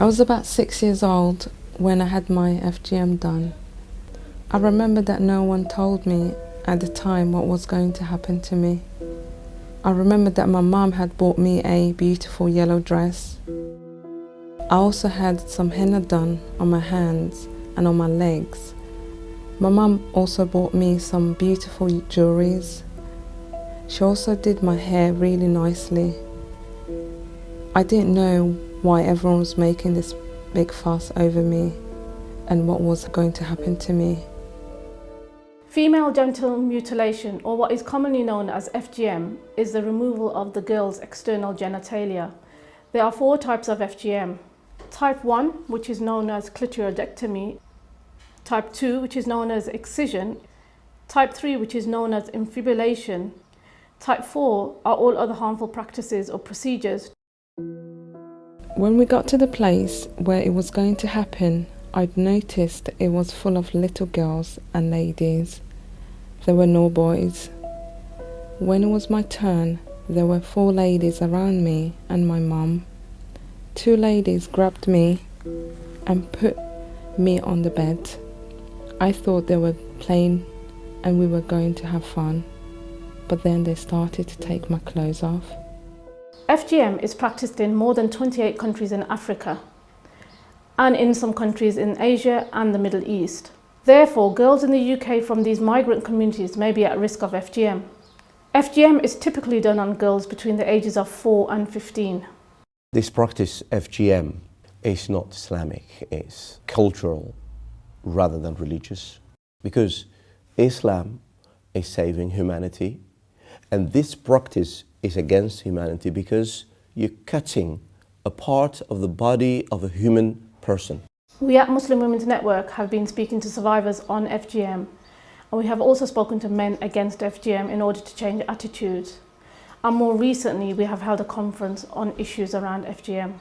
I was about 6 years old when I had my FGM done. I remember that no one told me at the time what was going to happen to me. I remember that my mum had bought me a beautiful yellow dress. I also had some henna done on my hands and on my legs. My mum also bought me some beautiful jewelries. She also did my hair really nicely. I didn't know why everyone was making this big fuss over me and what was going to happen to me. Female genital mutilation, or what is commonly known as FGM, is the removal of the girl's external genitalia. There are 4 types of FGM. Type 1, which is known as clitoridectomy. Type 2, which is known as excision. Type 3, which is known as infibulation. Type 4 are all other harmful practices or procedures. When we got to the place where it was going to happen, I'd noticed it was full of little girls and ladies. There were no boys. When it was my turn, there were 4 ladies around me and my mum. 2 ladies grabbed me and put me on the bed. I thought they were playing and we were going to have fun, but then they started to take my clothes off. FGM is practiced in more than 28 countries in Africa and in some countries in Asia and the Middle East. Therefore, girls in the UK from these migrant communities may be at risk of FGM. FGM is typically done on girls between the ages of 4 and 15. This practice, FGM, is not Islamic, it's cultural rather than religious, because Islam is saving humanity, and this practice is against humanity because you're cutting a part of the body of a human person. We at Muslim Women's Network have been speaking to survivors on FGM, and we have also spoken to men against FGM in order to change attitudes. And more recently, we have held a conference on issues around FGM.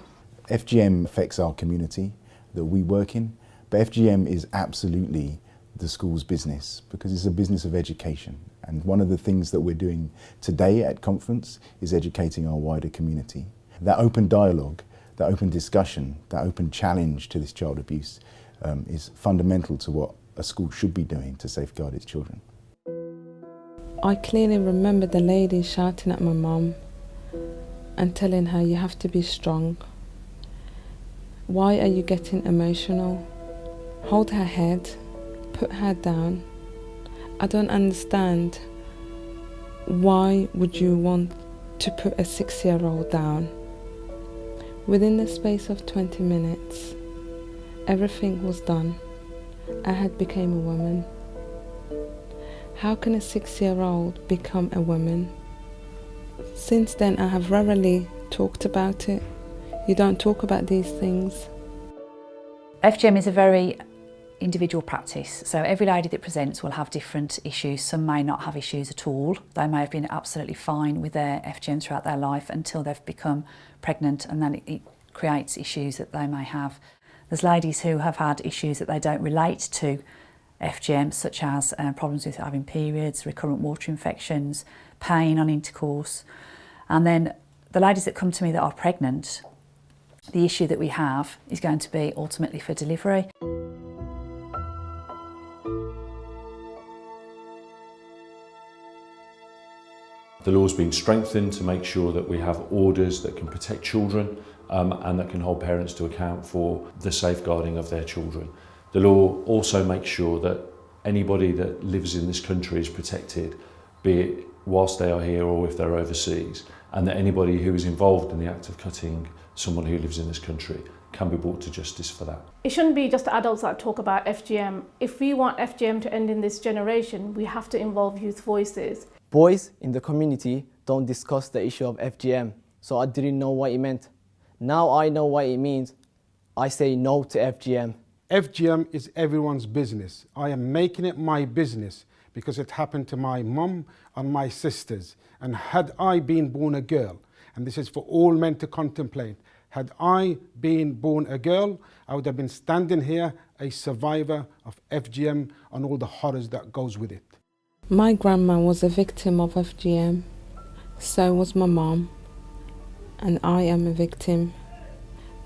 FGM affects our community that we work in, but FGM is absolutely the school's business because it's a business of education. And one of the things that we're doing today at conference is educating our wider community. That open dialogue, that open discussion, that open challenge to this child abuse is fundamental to what a school should be doing to safeguard its children. I clearly remember the lady shouting at my mum and telling her, "You have to be strong. Why are you getting emotional? Hold her head, put her down. I don't understand. Why would you want to put a 6-year-old down?" Within the space of 20 minutes, everything was done. I had become a woman. How can a 6-year-old become a woman? Since then, I have rarely talked about it. You don't talk about these things. FGM is a very individual practice, so every lady that presents will have different issues. Some may not have issues at all. They may have been absolutely fine with their FGM throughout their life until they've become pregnant, and then it creates issues that they may have. There's ladies who have had issues that they don't relate to FGM, such as problems with having periods, recurrent water infections, pain on intercourse. And then the ladies that come to me that are pregnant, the issue that we have is going to be ultimately for delivery. The law's been strengthened to make sure that we have orders that can protect children and that can hold parents to account for the safeguarding of their children. The law also makes sure that anybody that lives in this country is protected, be it whilst they are here or if they're overseas, and that anybody who is involved in the act of cutting someone who lives in this country can be brought to justice for that. It shouldn't be just adults that talk about FGM. If we want FGM to end in this generation, we have to involve youth voices. Boys in the community don't discuss the issue of FGM, so I didn't know what it meant. Now I know what it means. I say no to FGM. FGM is everyone's business. I am making it my business because it happened to my mum and my sisters. And had I been born a girl, and this is for all men to contemplate, had I been born a girl, I would have been standing here a survivor of FGM and all the horrors that goes with it. My grandma was a victim of FGM, so was my mom, and I am a victim.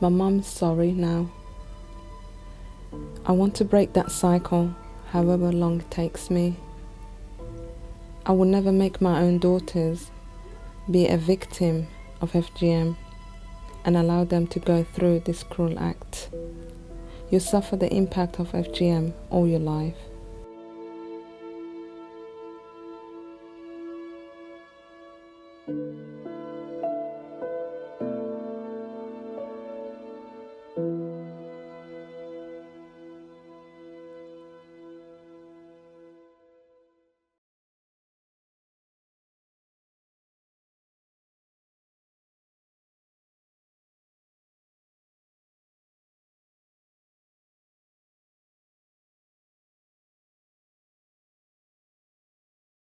My mum's sorry now. I want to break that cycle, however long it takes me. I will never make my own daughters be a victim of FGM and allow them to go through this cruel act. You suffer the impact of FGM all your life.